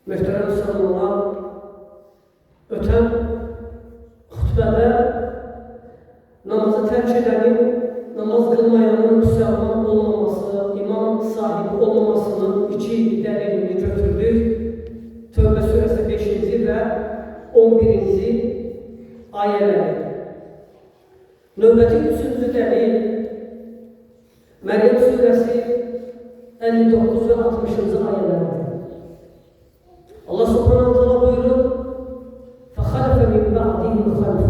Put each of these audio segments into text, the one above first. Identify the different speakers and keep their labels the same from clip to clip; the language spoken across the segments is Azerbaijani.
Speaker 1: Möhtərəm müsəlmanlar, ötən xütbədə namazı tərk edənin, namaz qılmayanın müsəlman olmaması, iman sahibi olmamasının iki dəlilini götürdük. Tövbə surəsi 5-ci və 11-ci ayələri. Növbəti üçüncü dəlil Məryəm surəsi 59 və 60-cı ayələrdir. Allah subhanahu wa ta'ala buyurur: فَخَلَفَ مِنْ بَعْدِهِمْ خَلْفٌ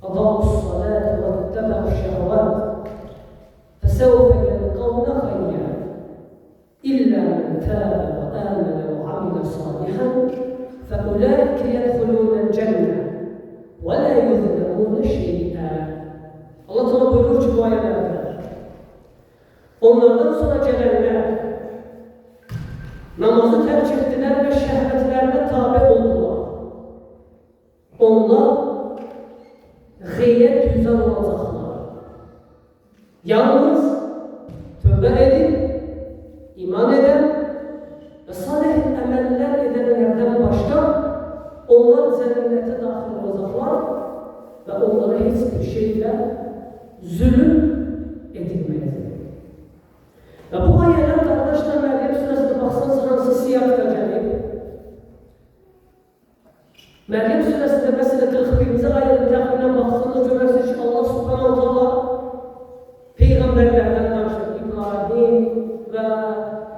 Speaker 1: أَضَاعُوا الصَّلَاةَ وَاتَّبَعُوا الشَّهَوَاتِ فَسَوْفَ يَلْقَوْنَ غَيًّا إِلَّا مَنْ تَابَ وَآمَنَ وَعَمِلَ صَالِحًا فَأُولَٰئِكَ يَدْخُلُونَ الْجَنَّةَ وَلَا يُظْلَمُونَ شَيْئًا. Allah Teala buyurur ki bu ayelerde, onlardan sonra gelenler namazı terk ettiler ve şehvetlerine tabi oldular. Onlar gayet güzel olacaklar. Yalnız tövbe edip, iman eden ve salih emeller edenlerden başka onlar cennete dahil olacaklar ve onlara hiçbir şeyle zulüm edilmeyecek. Ve bu ayeler arkadaşlar Məryəm surəsində baxsanız hansı siyaqda gəlir? Məryəm surəsində məsələ 41-ci ayədə təxminən baxsanız görərsiniz ki, Allah subhanahu ta'ala peyğəmbərlərdən danışır. İbrahim və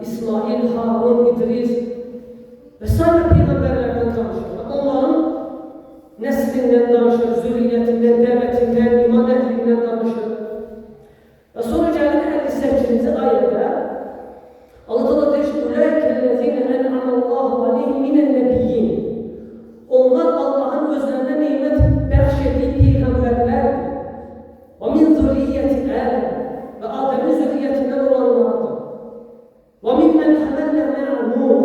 Speaker 1: İsmail, Harun, İdris və sair peyğəmbərlərdən danışır. Onların nəslindən danışır, zürriyyətindən, dəvətindən, iman əhlindən danışır. Və sonra gəlir 58-ci ayədə Allah Teala deyir ki, "Ulaikellezine en'ama Allahu aleyhim minennebiyyin." Onlar Allah'ın özlerine nimet bəxş etdiyi peyğəmbərlərdir. Və min zürriyyəti Ədəm və Adəmin zürriyyətindən olanlardır. Və mimmən həməllə mə'a Nuh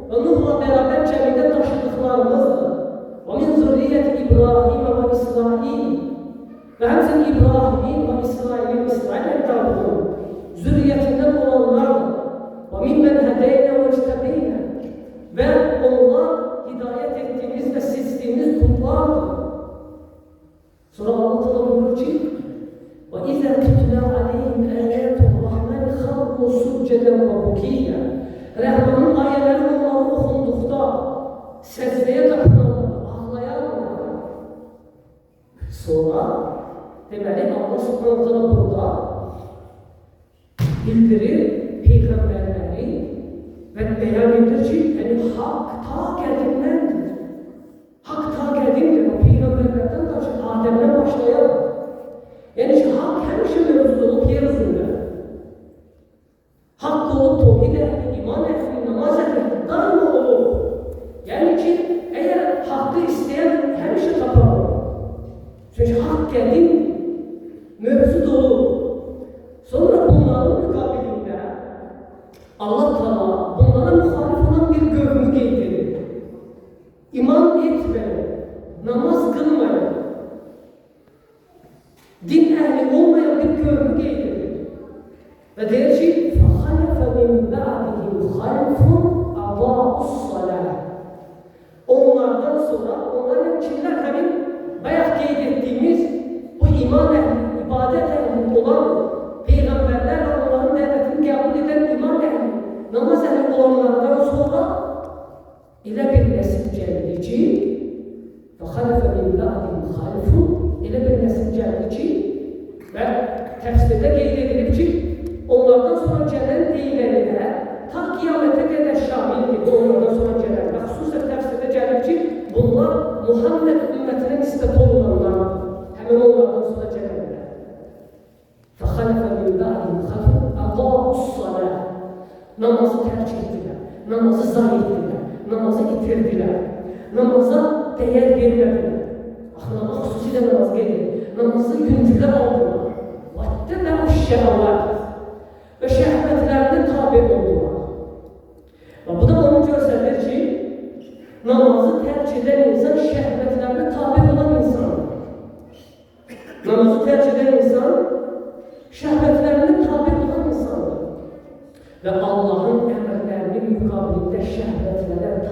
Speaker 1: və Nuhla bərabər cəmidə daşıdıqlarımızdır. Və min zürriyyəti İbrahim və İsrail ve həmçinin İbrahim ve İsrail'in Davud'un zürriyetinden olanlardır. وَمِمَّنْ هَدَيْنَا وَاجْتَبَيْنَا ve onlar hidayet ettiğimiz ve seçtiğimiz kullardır. Sonra Allah Teala buyurur ki: وَإِذَا تُتْلَى عَلَيْهِمْ آيَاتُ الرَّحْمَنِ خَرُّوا سُجَّدًا وَبُكِيًّا. Rahman'ın ayetleri onlara okunduğunda secdeye kapınırlar, ağlayarlar. Sonra deməli Allah subhanahu ta'ala burada bildirir peyğəmbərləri və bəyan edir ki, yəni haqq ta qədimdəndir. Haqq ta qədimdir. O peyğəmbərlərdən danışır, Adəmdən başlayar. Yəni ki, haqq həmişə mövcud olub yer üzündə. Haqq olub tevhid əhli, iman əhli, namaz əhli daima olur. Yəni ki, əgər haqqı istəyən həmişə tapar. Çünki haqq qədim mövcud olur. Sonra bunların müqabilində Allah Teala bunlara müxalif olan bir qövmü qeyd edir. İman etməyən, namaz qılmayan, din əhli olmayan bir qövmü qeyd edir. Və deyir ki, فَخَلَفَ مِنْ بَعْدِهِمْ خَلْفٌ أَضَاعُوا الصَّلَاةَ. Onlardan sonra, onların kimlər həmin bayaq qeyd etdiyimiz bu iman əhli, ibadət əhli olan peyğəmbərlər və onların dəvətini qəbul edən iman əhli, namaz əhli olanlardan sonra elə bir nəsil gəldi ki, فَخَلَفَ مِنْ بَعْدِهِمْ خَلْفٌ, elə bir nəsil gəldi ki, və təfsirdə qeyd edilib ki, onlardan sonra gələn deyilənlər ta qiyamətə qədər şamildir. Onlardan sonra gələn və xüsusən təfsirdə gəlib ki, bunlar Muhammed ümmətinə nisbət olunanlardır. Həmin onlardan sonra gələnlər. فَخَلَفَ مِنْ بَعْدِهِمْ خَلْفٌ أَضَاعُوا الصَّلَاةَ. Namazı tərk etdilər, namazı zayi etdilər, namazı itirdilər, namaza dəyər vermədilər. Axınamaq xüsusilə namaz qedir, namazı yüngülə aldılar. وَاتَّبَعُوا الشَّهَوَاتِ və şəhvətlərinə tabi oldular. Və bu da onu göstərir ki, namazı terk eden insan şehvetlerine tabi olan insandır. Namazı terk eden insan şehvetlerine tabi olan insandır. Ve Allah'ın emirlerinin mukabilinde şehvetlere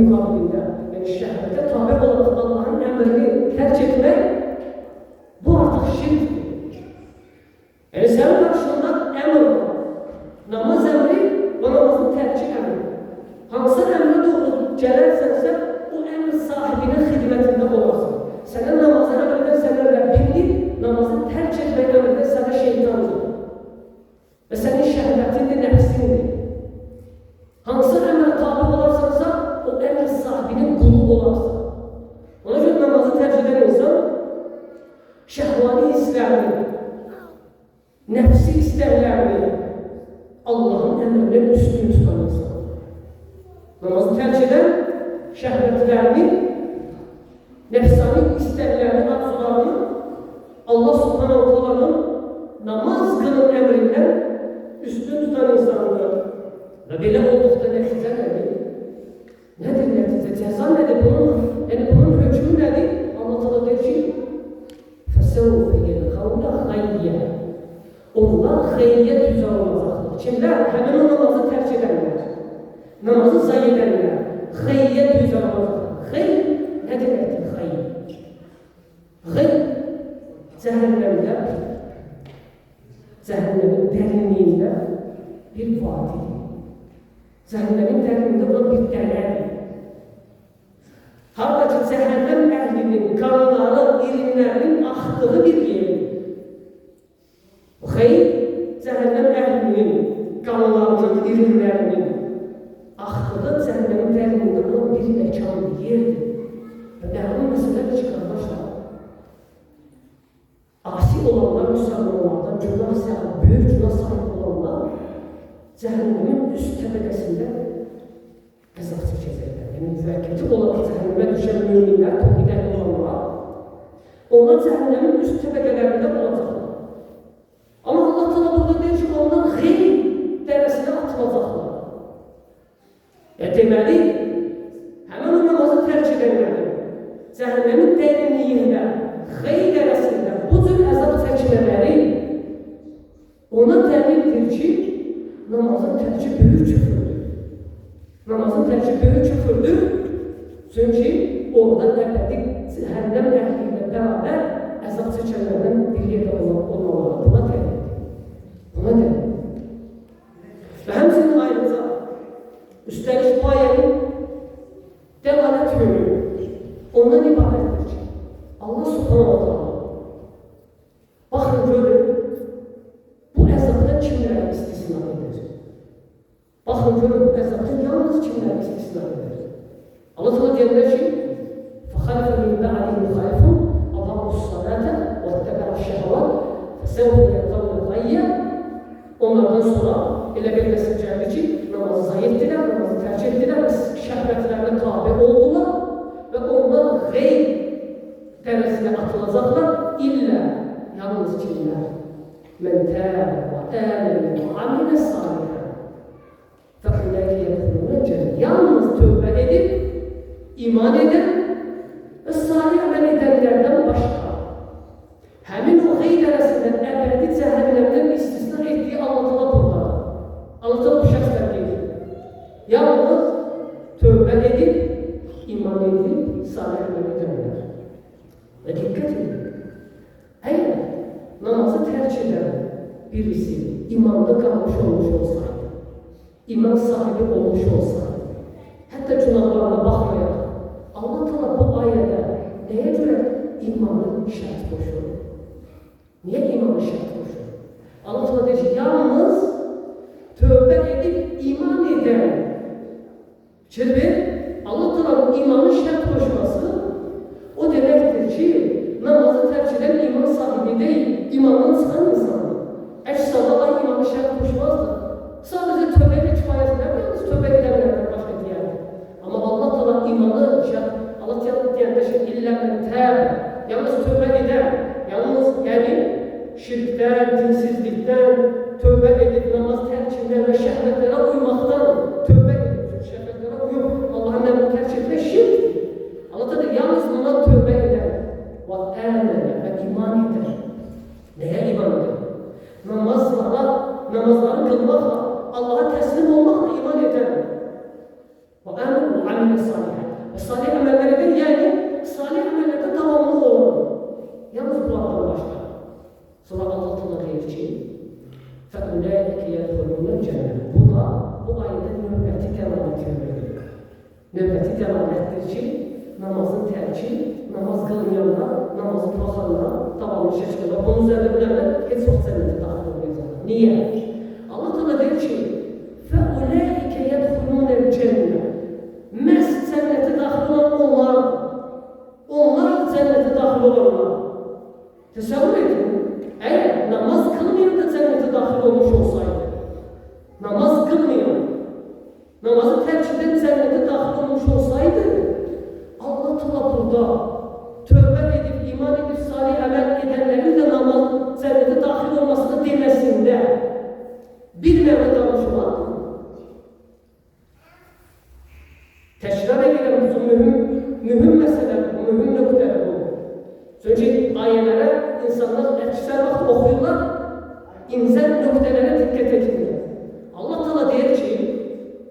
Speaker 1: müqabilində, yəni şəhvətə tabi olaraq Allahın əmrini tərk etmək, bu artıq şirkdir. Yəni sənin qarşında əmr var. Namaz əmri və namazın tərki əmri. Hansı əmrə doğru gələrsənsə, o əmr sahibinin xidmətində olarsan. Sənə namazı əmr edən sənə Rəbbindir, namazı tərk etmək əmr edən sənə şeytandır. Və sənin şəhvətindir, nəfsindir. Hansı əmrə tabi olarsansa, o əmr sahibinin qulu olarsan. Ona görə namazı tərk edən insan, şəhvani hisslərini, nəfsi istəklərini, Allahın əmrinin üstünü tutan insan. Namazı tərk edən, şəhvətlərini, nəfsani istəklərini, arzularını, Allah subhanahu ta'lanın namaz qılın əmrindən üstün tutan insandır. Və belə olduqda nəticə nədir? Nədir nəticə? Cəza nədir? Bunun hökmü nədir? Allah ta'la deyir ki, فَسَوْفَ يَلْقَوْنَ غَيَّ Onlar xeyriyyət üzrə olacaqlar. Kimlər? Həmin o namazı tərk edənlər, namazı zayi edənlər, xeyriyyət üzrə olacaqlar. Xeyr, nə deməkdir xeyr? Xeyr, cəhənnəmin dərinliyində bir vadidir. Cəhənnəmin dərinliyində olan bir dərədir. Harada ki, cəhənnəm əhlinin qanları, irinlərinin axdığı bir yerdir. Xeyr, cəhənnəm əhlinin qanlarının, irinlərinin axdığı cəhənnəmin dərinliyində olan bir məkandır, yerdir. Və məlum məsələdir ki, qardaşlar, asi olanlar, müsəlmanlardan böyük günah sahib olanlar cəhənnemin üst təbəqəsində əzab çəkəcəklər. Yəni, müvəqqəti olaraq cəhənnəmə düşən müminlər, tövhidə olanlar, onlar cəhənnemin üst təbəqələrində olacaqlar. Amma Allah ta'la burada deyir ki, onlar xeyr dərəsinə atılacaqlar. Deməli, həmin o namazı tərk edənlərin cəhənnemin dərinliyində, xeyr dərəsində bu cür əzab çəkmələri ona dəlildir ki, namazın tərki böyük küfürdür. Namazın tərki böyük küfürdür, çünki orada əbədi cəhənnəm əhli ilə bərabər əzab çəkənlərdən bir yerdə olmaları buna dəlildir. Buna dəlildir. Və həmçinin ayrıca, üstəlik bu ayənin dəlalət yönü ondan ibarətdir ki, Allah subhanahu wa ta'ala baxın görün, bu əzabdan kimlərə istisna edir? Baxın görün, bu əzabdan yalnız kimlərə istisna edir? Allah ta'ala deyirlər ki, فَخَلَفَ مِنْ بَعْدِهِمْ خَلَفٌ أَضَاعُوا الصَّلَاةَ وَاتَّبَعُوا الشَّهَوَاتِ فَسَوْفَ يَلْقَوْنَ غَيَّ Onlardan sonra elə bir nəsil gəldi ki, namazı zayi etdilər, namazı tərk etdilər, şəhvətlərinə tabi oldular və onlar qeyb dərəsinə atılacaqlar, illə yalnız kimlər? Mən təb və əmələ və amilə salihə fəquləkə yədxulunə cənnət. Yalnız tövbə edib, iman edən və salih əməl edənlərdən başqa. Həmin o qeyb dərəsindən əbədi cəhənnəmdən istisna etdiyi Allah ta'la burada. Allah ta'la bu şəxslər deyir. Yalnız tövbə edib, iman edib, salih əməl edənlər. Və diqqət edin, əgər namazı tərk edən birisi imanda qalmış olmuş olsaydı, iman sahibi olmuş olsaydı, hətta günahlarına baxmayaraq, Allah ta'la bu ayədə nəyə görə imanın şərt qoşur? Niyə imanın şərt qoşur? Allah ta'la deyir ki, yalnız tövbə edib iman edən. Fikir ver, Allah ta'la bu imanın şərt qoşması o deməkdir ki, namazı tərk edən iman sahibi deyil, imandan çıxan insandır. Əks halda Allah imanı şərt qoşmazdır. Sadəcə tövbə ilə kifayətlər, yalnız tövbə edənlərdən başqa deyərdir. Amma Allah ta'la imanı şərt, Allah ta'la deyəndə şey, illə mən təb, yalnız tövbə edən, yalnız yəni şirkdən, dinsizlikdən, tövbə edib namaz tərkindən və şəhvətlərə uymaqdan tövbə edib, şəhvətlərə uyub Allah'ın əmrini tərk etmək şirkdir. Allah ta'la yalnız buna tövbə edən və əmələ və iman edən. Nəyə iman edən? Namazları qılmaqla, Allah'a təslim olmaqla iman edən. Və əmələ və amilə salih. növbəti dəlalətdir ki, namazın tərki, namaz qılmayanlar, namazı buraxanlar davamlı şəkildə. Bunun üzərində bilərlər, heç çox cənnətə daxil olmayacaqlar. Niyə? Allah Teala deyir ki, فَأُولَٰئِكَ يَدْخُلُونَ الْجَنَّةَ Məhz cənnətə daxil olan onlardır. Onlar cənnətə daxil olanlar. Təsəvvür edin, əgər namaz qılmayan da cənnətə daxil olmuş olsaydı, namaz qılmayan, namazı tərk edən cənnətə daxil olmuş olsaydı, Allah Teala burada tövbə edib, iman edib, salih əməl edənlərin də namaz cənnətə daxil olmasını deməsində bir məna qalmış olardı. Təkrar edirəm, bu mühüm məsələ, mühüm nöqtədir bu. Çünki ayələrə insanlar əksər vaxt oxuyurlar, inzər nöqtələrə diqqət etmirlər. Allah Teala deyir ki,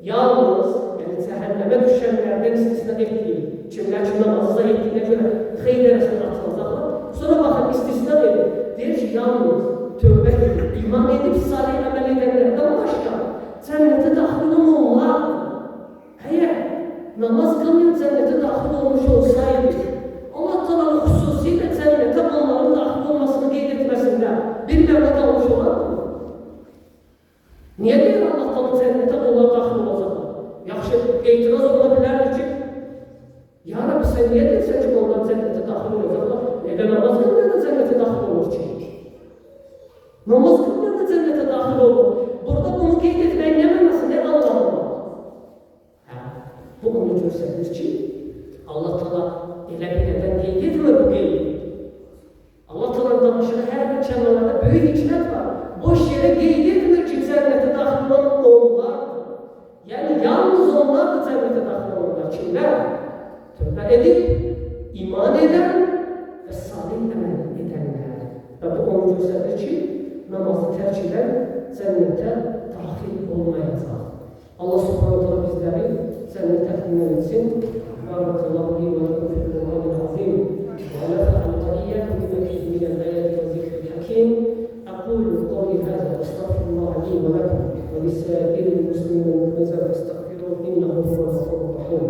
Speaker 1: yalnız, yəni cəhənnəmə düşənlərdən istisna etdiyi, kimlər ki namazıza etdiyinə görə xeyr arasında atılacaqlar. Sonra baxın, istisna edir. Deyir ki, yalnız tövbə edib, iman edib, salih əməl edənlərdən başqa cənnətə daxil olan onlardır. Əgər namaz qılmayan cənnətə daxil olmuş olsaydı, Allah Teala'nın xüsusilə cənnətə onların daxil olmasını qeyd etməsində bir məna qalmış olardı. Niyə deyir Allah Teala cənnətə onlar daxil olacaqlar? Yaxşı, etiraz ola bilərdir ki, ya Rabbi, sən niyə deyirsən ki, onlar cənnətə daxil olacaqlar? Elə namaz qılmayan da cənnətə daxil olur ki. Namaz qılmayan da cənnətə daxil olur. Burada bunu qeyd etmək nə mənası, nə anlamı var? Bu onu göstərir ki, Allah Teala elə belədən qeyd etmir bu qeydi. Allah Teala'nın danışığı hər bir kəlmələrdə böyük hikmət var. Boş yerə qeyd etmir ki, cənnətə daxil olan onlardır. Yəni, yalnız onlardır cənnətə daxil olanlar. Kimlər? Tövbə edib, iman edən və salih əməl edənlər. Və bu onu göstərir ki, namazı tərk edən cənnətə daxil olmayacaq. Allah subhanahu wa ta'ala bizləri cənnət təqdim etsin. Barakallahu li və lakum fil Qur'anil azim. Və nafa'ani və iyyakum bima fihi min al-ayati və zikril hakim. Aqulu qawli hadha wa astaghfirullah li və lakum və lisa'iril muslimin fastaghfiruhu innahu huwal ghafurur rahim.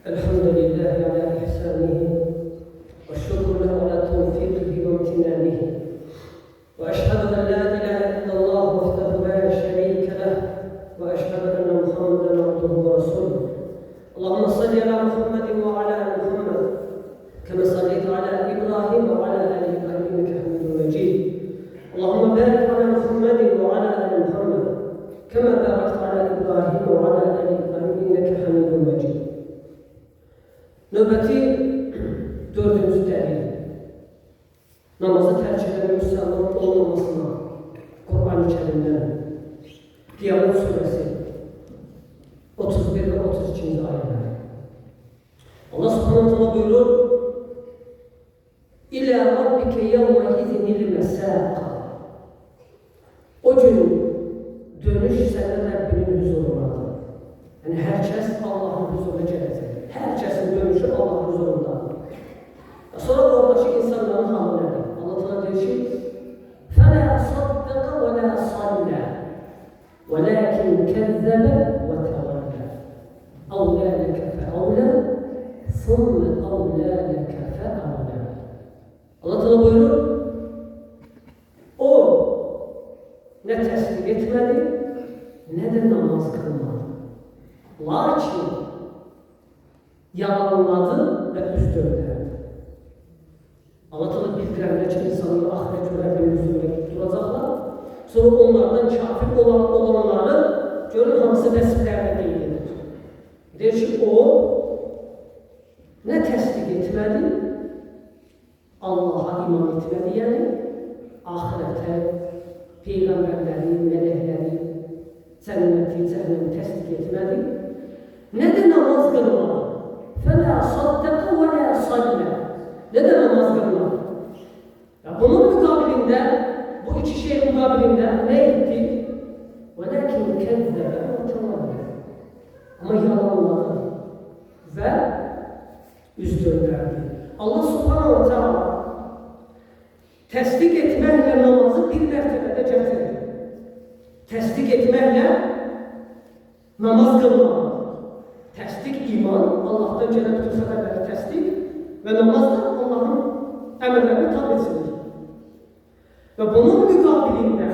Speaker 1: الحمد لله على إحسانه والشكر له على توفيقه وامتنانه وأشهد أن لا إله إلا الله وحده لا شريك له وأشهد أن محمدا عبده ورسوله اللهم صل على محمد وعلى آل محمد كما صليت على إبراهيم وعلى آل إبراهيم إنك حميد مجيد اللهم بارك على محمد وعلى آل محمد كما باركت على إبراهيم وعلى آل إبراهيم إنك حميد مجيد. Növbəti dördüncü dəlil, namazı tərk edən müsəlman olmamasına Qur'an-ı Kərimdən Qiyamət surəsi 31 və 32-ci ayələr. Allah subhanahu ta'ala buyurur: İlə rabbike yevmə izinil məsəqa. O gün dönüş sənin Rəbbinin huzurundadır. Yəni hər kəs Allahın huzuruna gələcək. Hər kəsin dönüşü Allahın huzurundadır. Sonra oradakı insanların halı nədir? Allah Teala deyir ki: فَلَا صَدَّقَ وَلَا صَلَّى وَلَكِنْ كَذَّبَ وَتَوَلَّى أَوْلَى لَكَ فَأَوْلَى ثُمَّ أَوْلَى لَكَ فَأَوْلَى. Allah Teala buyurur, o nə təsdiq etmədi, nə də namaz qılmadı. Lakin yalanladı və üz döndərdi. Allah Teala bildirəndə ki, insanları axirət günlərinin üzrünə duracaqlar. Sonra onlardan kafir olanları görün hansı vəsiflərlə qeyd edir. Deyir ki, o nə təsdiq etmədi, Allaha iman etmədi, yəni axirətə, peyğəmbərləri, mələkləri, cənnəti, cəhənnəmi təsdiq etmədi, nə də namaz qılmadı. فَلَا صَدَّقَ وَلَا صَلَّى. Nə də namaz qılmadı. Bunun müqabilində bu iki şey mukabilinde ne etti? وَلَكِنْ كَذَّبَ وَتَوَلَّى. Ama yalanladı ve üz döndürdü. Allah subhanahu ve teala təsdiq etməklə namazı bir mərtəbədə gətirir. Təsdiq etməklə namaz qılmaq. Təsdiq iman, Allah'tan gələn bütün xəbərləri təsdiq və namaz da Allah'ın əmrlərini tabi etsindir. Və bunun müqabilində,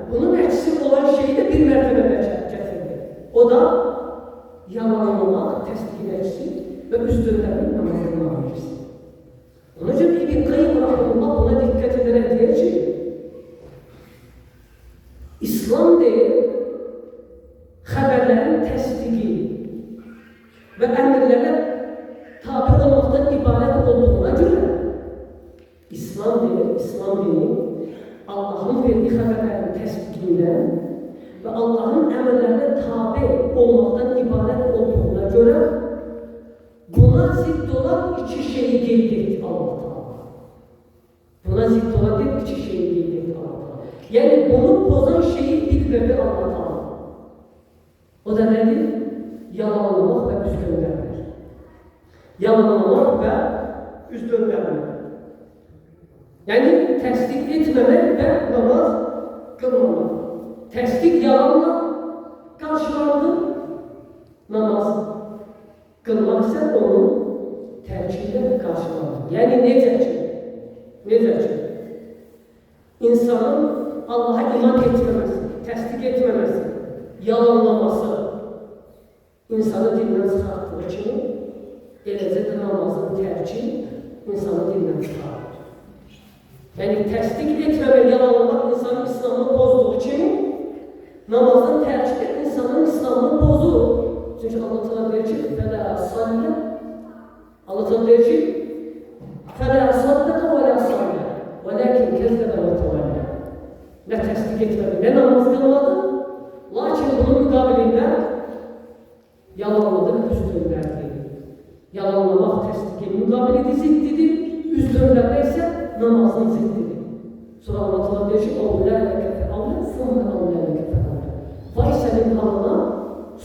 Speaker 1: bunun əksi olan şeyi də bir mərtəbədə gətirdi. O da yalanlamaq, təsdiqin əksi və üz döndərmək namazını verirsin. Ona görə İbn Qayyim rahmetullah buna diqqət edərək deyir ki, İslam deyir, xəbərlərin təsdiqi və əmrlərə tabi olmaqdan ibarət olduğuna görə İslam dini Allah'ın verdiği xəbərlərin təsdiqindən və Allah'ın əmrlərə tabi olmaqdan ibarət olduğuna görə buna zidd olan iki şeyi qeyd etdi Allah Teala. Buna zidd olan iki şeyi qeyd etdi Allah Teala. Yəni bunu pozan şeyi bildirdi Allah Teala. O da nedir? Yalanlamaq və üz döndərmək. Yalanlamaq və üz döndərmək. Yəni təsdiq etməmək və namaz qılmamaq. Təsdiq yalanla qarşılandı, namaz qılmaq isə onun tərkində qarşılandı. Yəni necə ki, insanın Allah'a iman etməməsi, təsdiq etməməsi, yalanlaması insanı dindən çıxartdığı kimi, eləcə də namazın tərki insanı dindən çıxartır. Yəni təsdiq etməmək, yalanlamaq insanın İslamını pozduğu kimi, namazın tərki də insanın İslamını pozur. Çünki Allah Teala deyir ki, فَلَا صَلَّ Allah Teala deyir ki, فَلَا صَدَّقَ وَلَا صَلَّ وَلَكِنْ كَذَّبَ وَتَوَلَّى. Nə təsdiq etmədi, nə namaz qılmadı, lakin bunun müqabilində yalanladı, üz döndərdi. Yalanlamaq təsdiqin müqabilidir, ziddidir, üz döndərmək isə namazın ziddidir. Sonra Allah Teala deyir ki, اَوْلَٰلَكَ فَأَوْلَى ثُمَّ اَوْلَٰلَكَ فَأَوْلَى. Vay sənin halına,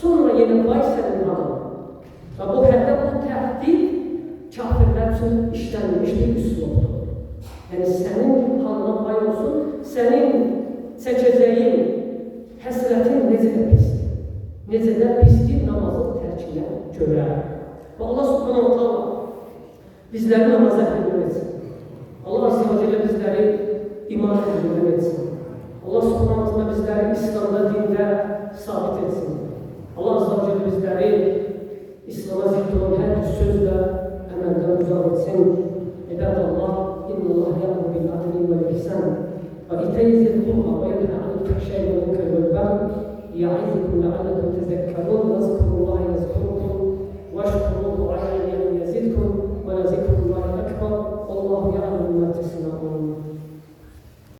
Speaker 1: sonra yenə vay sənin halına. Və bu həldə bu təhdid kafirlər üçün işlənmiş bir üslubdur. Yəni sənin halına vay olsun, sənin çəkəcəyin həsrətin necə də pisdir. Necə də pisdir namazın tərkinə görə. Və Allah subhanahu wa ta'ala bizləri namaza əhlindən etsin. Allah azze ve celle bizləri iman əhlindən etsin. Allah subhanahu wa ta'ala bizləri İslamda, dində sabit etsin. Allah azze ve celle bizləri İslam'a zidd olan hər bir sözlə əməldən uzaq etsin. İbadallah, innallah ya'muru bil adli vel ihsan ve ita'i zil qurba ve yenha